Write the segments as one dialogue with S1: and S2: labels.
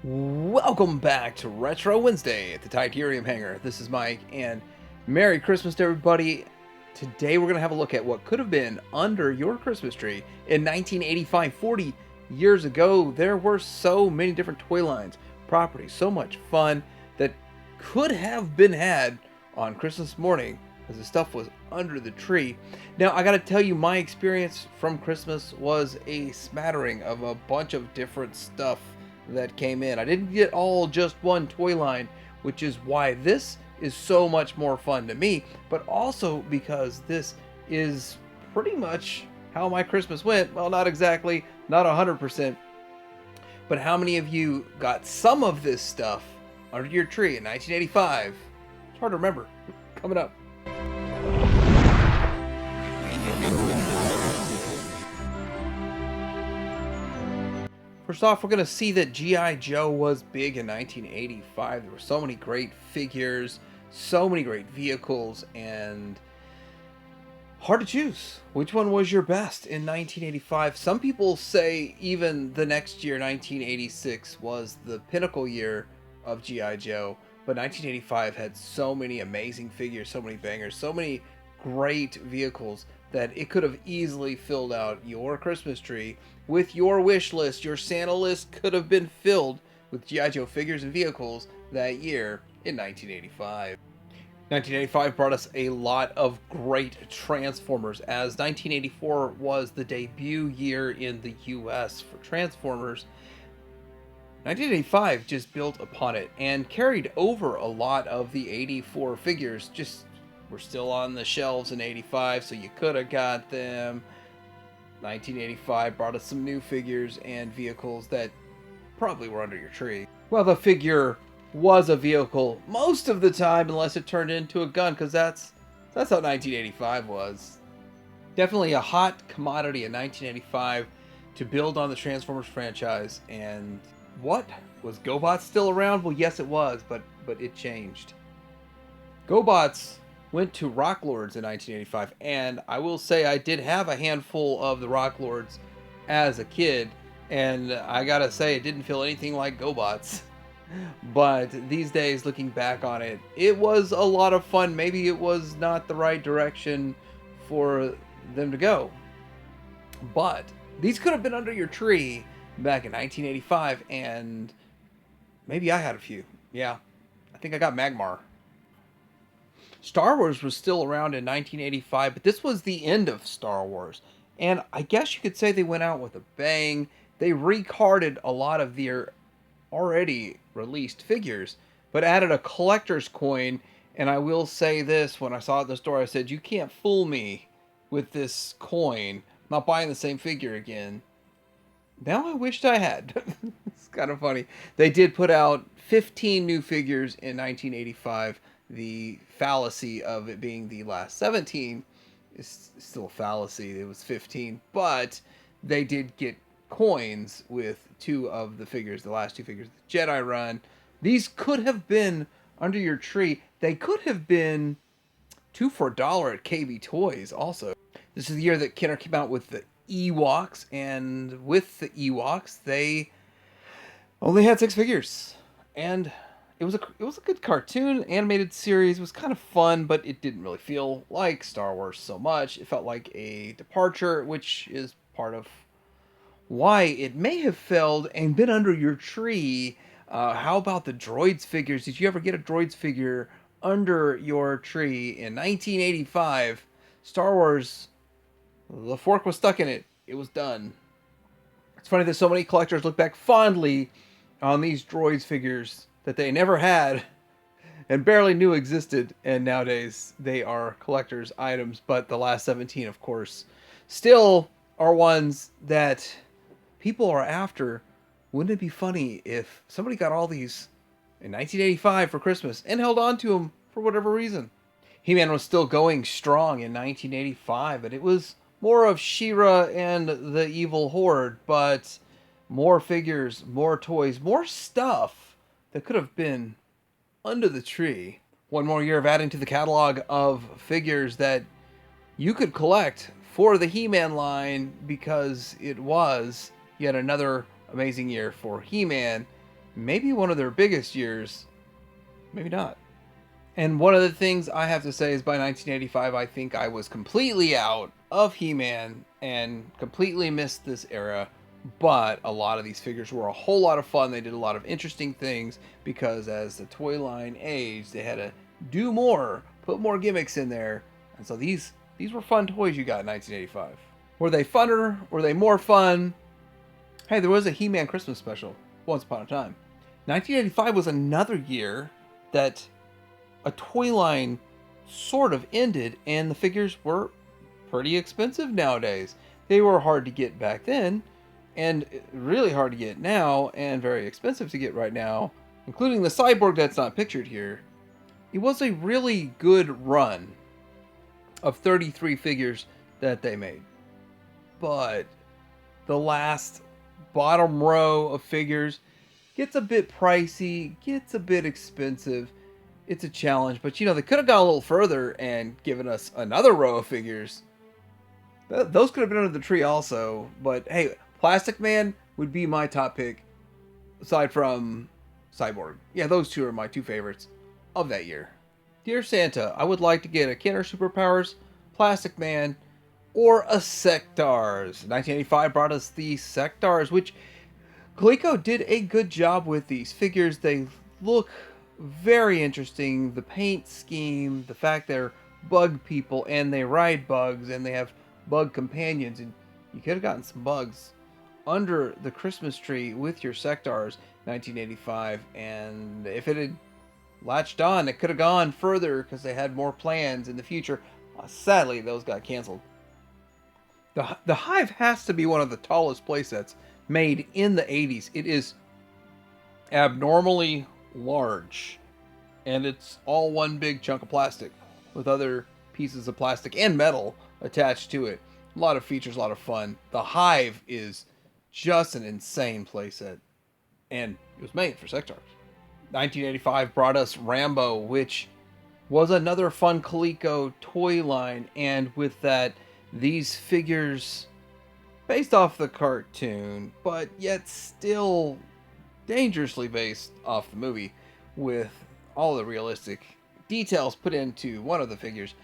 S1: Welcome back to Retro Wednesday at the Titanium Hangar. This is Mike, and Merry Christmas to everybody. Today we're going to have a look at what could have been under your Christmas tree. In 1985, 40 years ago, there were so many different toy lines, properties, so much fun that could have been had on Christmas morning as the stuff was under the tree. Now, I got to tell you, my experience from Christmas was a smattering of a bunch of different stuff that came in. I didn't get all just one toy line, which is why this is so much more fun to me, but also because this is pretty much how my Christmas went. Well, not exactly, not 100%, but how many of you got some of this stuff under your tree in 1985? It's hard to remember. Coming up. First off, we're going to see that G.I. Joe was big in 1985. There were so many great figures, so many great vehicles, and hard to choose. Which one was your best in 1985? Some people say even the next year, 1986, was the pinnacle year of G.I. Joe. But 1985 had so many amazing figures, so many bangers, so many great vehicles that it could have easily filled out your Christmas tree with your wish list. Your Santa list could have been filled with G.I. Joe figures and vehicles that year in 1985. 1985 brought us a lot of great Transformers, as 1984 was the debut year in the US for Transformers. 1985 just built upon it and carried over a lot of the 84 figures. Just were still on the shelves in 85, so you could have got them. 1985 brought us some new figures and vehicles that probably were under your tree. Well, the figure was a vehicle most of the time, unless it turned into a gun, because that's how 1985 was. Definitely a hot commodity in 1985 to build on the Transformers franchise. And what? Was Gobots still around? Well, yes, it was, but it changed. Gobots went to Rock Lords in 1985, and I will say I did have a handful of the Rock Lords as a kid, and I gotta say it didn't feel anything like Gobots. But these days, looking back on it, it was a lot of fun. Maybe it was not the right direction for them to go, but these could have been under your tree back in 1985, and maybe I had a few. Yeah, I think I got Magmar. Star Wars was still around in 1985, but this was the end of Star Wars. And I guess you could say they went out with a bang. They recarded a lot of their already released figures, but added a collector's coin. And I will say this, when I saw it in the store, I said, you can't fool me with this coin. I'm not buying the same figure again. Now I wished I had. It's kind of funny. They did put out 15 new figures in 1985. The fallacy of it being the last 17 is still a fallacy. It was 15, but they did get coins with two of the figures, the last two figures, the Jedi run. These could have been under your tree. They could have been 2 for $1 at KB Toys also. This is the year that Kenner came out with the Ewoks, and with the Ewoks, they only had 6 figures. And it was a good cartoon, animated series. It was kind of fun, but it didn't really feel like Star Wars so much. It felt like a departure, which is part of why it may have failed and been under your tree. How about the Droids figures? Did you ever get a Droids figure under your tree in 1985? Star Wars, the fork was stuck in it. It was done. It's funny that so many collectors look back fondly on these Droids figures that they never had and barely knew existed, and nowadays they are collector's items. But the last 17, of course, still are ones that people are after. Wouldn't it be funny if somebody got all these in 1985 for Christmas and held on to them for whatever reason? He-Man was still going strong in 1985, but it was more of She-Ra and the Evil Horde, but more figures, more toys, more stuff that could have been under the tree. One more year of adding to the catalog of figures that you could collect for the He-Man line, because it was yet another amazing year for He-Man. maybe one of their biggest years, maybe not. And one of the things I have to say is by 1985, I think I was completely out of He-Man and completely missed this era. But a lot of these figures were a whole lot of fun. They did a lot of interesting things because as the toy line aged, they had to do more, put more gimmicks in there. And so these were fun toys you got in 1985. Were they funner? Were they more fun? Hey, there was a He-Man Christmas special once upon a time. 1985 was another year that a toy line sort of ended, and the figures were pretty expensive nowadays. They were hard to get back then, and really hard to get now, and very expensive to get right now, including the Cyborg that's not pictured here. It was a really good run of 33 figures that they made. But the last bottom row of figures gets a bit pricey, gets a bit expensive. It's a challenge, but you know, they could have gone a little further and given us another row of figures. Those could have been under the tree also, but hey, Plastic Man would be my top pick, aside from Cyborg. Yeah, those two are my two favorites of that year. Dear Santa, I would like to get a Kenner Superpowers, Plastic Man, or a Sectaurs. 1985 brought us the Sectaurs, which Coleco did a good job with these figures. They look very interesting. The paint scheme, the fact they're bug people and they ride bugs and they have bug companions, and you could have gotten some bugs under the Christmas tree with your Sectaurs 1985, and if it had latched on, it could have gone further because they had more plans in the future. Sadly, those got canceled. The Hive has to be one of the tallest playsets made in the 80s. It is abnormally large, and it's all one big chunk of plastic with other pieces of plastic and metal attached to it. A lot of features, a lot of fun. The Hive is just an insane playset, and it was made for Sectaurs. 1985 brought us Rambo, which was another fun Coleco toy line, and with that, these figures based off the cartoon, but yet still dangerously based off the movie, with all the realistic details put into one of the figures.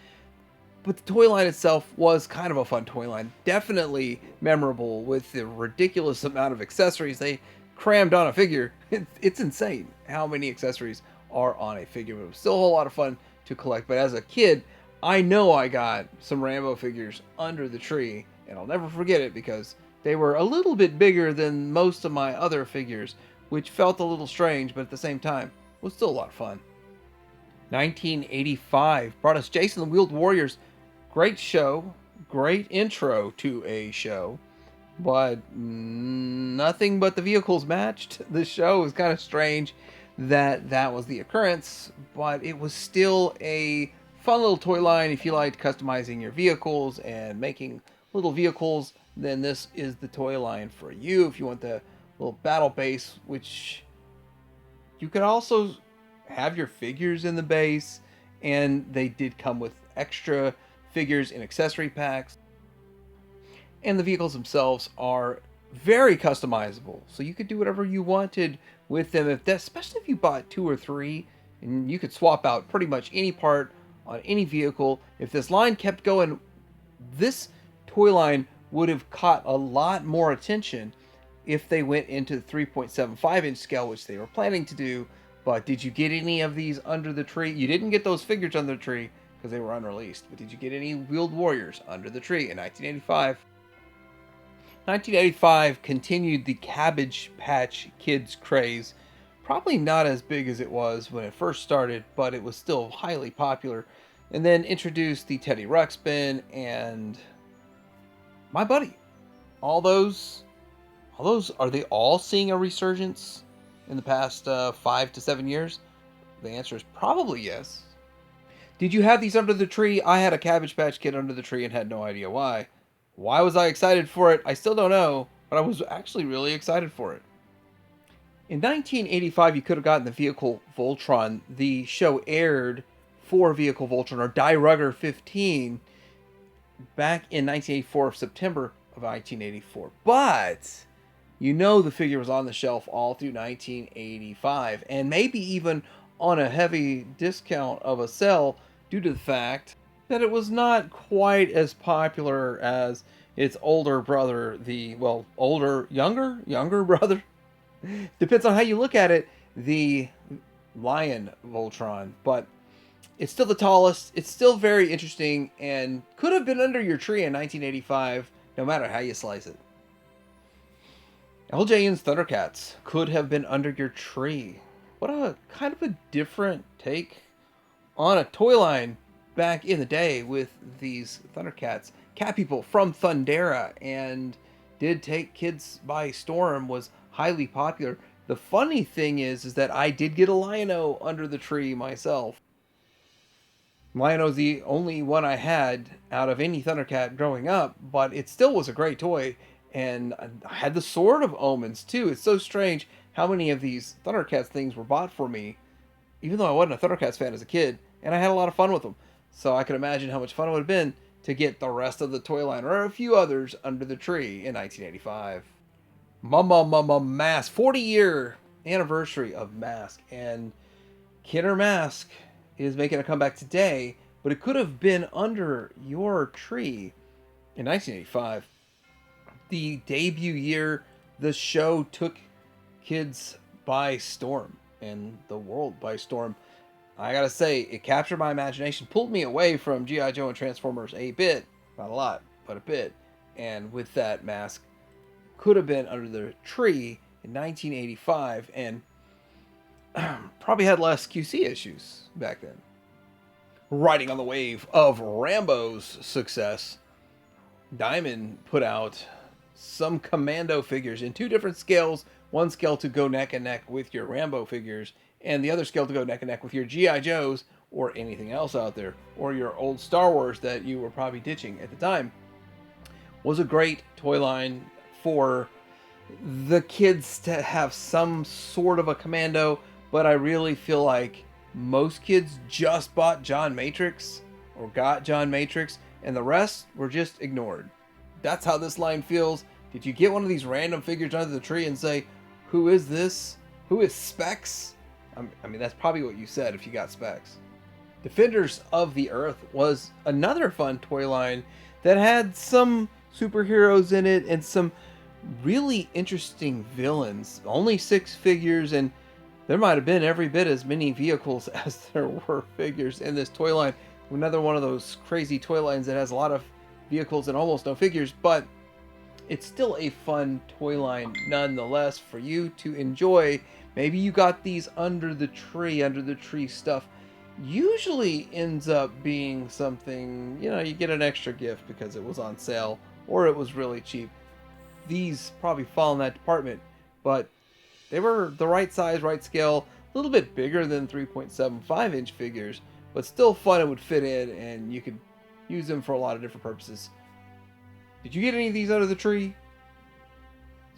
S1: But the toy line itself was kind of a fun toy line. Definitely memorable with the ridiculous amount of accessories they crammed on a figure. It's insane how many accessories are on a figure. But it was still a whole lot of fun to collect. But as a kid, I know I got some Rambo figures under the tree, and I'll never forget it because they were a little bit bigger than most of my other figures, which felt a little strange, but at the same time was still a lot of fun. 1985 brought us Jason the Wheeled Warriors. Great show, great intro to a show, but nothing but the vehicles matched. The show was kind of strange that was the occurrence, but it was still a fun little toy line. If you liked customizing your vehicles and making little vehicles, then this is the toy line for you. If you want the little battle base, which you could also have your figures in the base, and they did come with extra figures in accessory packs. And the vehicles themselves are very customizable, so you could do whatever you wanted with them, especially if you bought 2 or 3, and you could swap out pretty much any part on any vehicle. If this line kept going, this toy line would have caught a lot more attention if they went into the 3.75 inch scale, which they were planning to do. But did you get any of these under the tree? You didn't get those figures under the tree because they were unreleased. But did you get any Wheeled Warriors under the tree in 1985? 1985 continued the Cabbage Patch Kids craze. Probably not as big as it was when it first started, but it was still highly popular. And then introduced the Teddy Ruxpin and My Buddy. All those, are they all seeing a resurgence in the past 5 to 7 years? The answer is probably yes. Did you have these under the tree? I had a Cabbage Patch Kid under the tree and had no idea why. Why was I excited for it? I still don't know, but I was actually really excited for it. In 1985, you could have gotten the vehicle Voltron. The show aired for Vehicle Voltron, or Die Rugger 15, back in 1984, September of 1984. But you know the figure was on the shelf all through 1985, and maybe even on a heavy discount of a sale due to the fact that it was not quite as popular as its older brother, the, well, younger brother, depends on how you look at it, the Lion Voltron. But it's still the tallest, it's still very interesting, and could have been under your tree in 1985, no matter how you slice it. LJN's Thundercats could have been under your tree. What a kind of a different take on a toy line back in the day with these Thundercats. Cat People from Thundera and did take kids by storm, was highly popular. The funny thing is that I did get a Lion-O under the tree myself. Lion-O's the only one I had out of any Thundercat growing up, but it still was a great toy. And I had the Sword of Omens too. It's so strange how many of these Thundercats things were bought for me, even though I wasn't a Thundercats fan as a kid, and I had a lot of fun with them. So I can imagine how much fun it would have been to get the rest of the toy line, or a few others, under the tree in 1985. Mask, 40-year anniversary of Mask, and Kidder Mask is making a comeback today, but it could have been under your tree in 1985. The debut year, the show took kids by storm and the world by storm. I gotta say, it captured my imagination, pulled me away from G.I. Joe and Transformers a bit, not a lot, but a bit. And with that, Mask could have been under the tree in 1985, and probably had less QC issues back then. Riding on the wave of Rambo's success, Diamond put out some Commando figures in two different scales. One scale to go neck and neck with your Rambo figures, and the other scale to go neck and neck with your G.I. Joes, or anything else out there, or your old Star Wars that you were probably ditching at the time. Was a great toy line for the kids to have some sort of a Commando, but I really feel like most kids just bought John Matrix, or got John Matrix, and the rest were just ignored. That's how this line feels. Did you get one of these random figures under the tree and say, who is this? Who is Specs? I mean, that's probably what you said if you got Specs. Defenders of the Earth was another fun toy line that had some superheroes in it and some really interesting villains. Only 6 figures, and there might have been every bit as many vehicles as there were figures in this toy line. Another one of those crazy toy lines that has a lot of vehicles and almost no figures, but it's still a fun toy line nonetheless for you to enjoy. Maybe you got these under the tree stuff. Usually ends up being something, you know, you get an extra gift because it was on sale or it was really cheap. These probably fall in that department, but they were the right size, right scale, a little bit bigger than 3.75 inch figures, but still fun. It would fit in and you could use them for a lot of different purposes. Did you get any of these under the tree?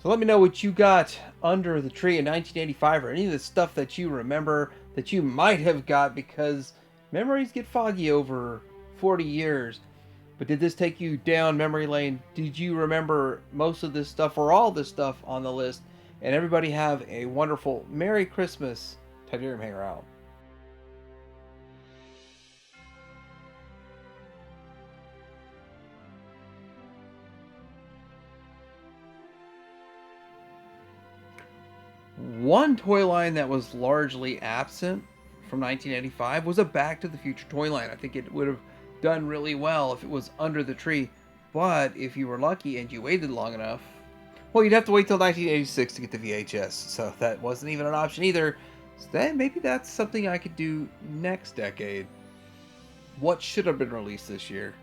S1: So let me know what you got under the tree in 1985, or any of the stuff that you remember that you might have got, because memories get foggy over 40 years. But did this take you down memory lane? Did you remember most of this stuff or all this stuff on the list? And everybody have a wonderful Merry Christmas. Tiberium Hanger out. One toy line that was largely absent from 1985 was a Back to the Future toy line. I think it would have done really well if it was under the tree, but if you were lucky and you waited long enough, well, you'd have to wait till 1986 to get the VHS, so that wasn't even an option either. So then maybe that's something I could do next decade. What should have been released this year?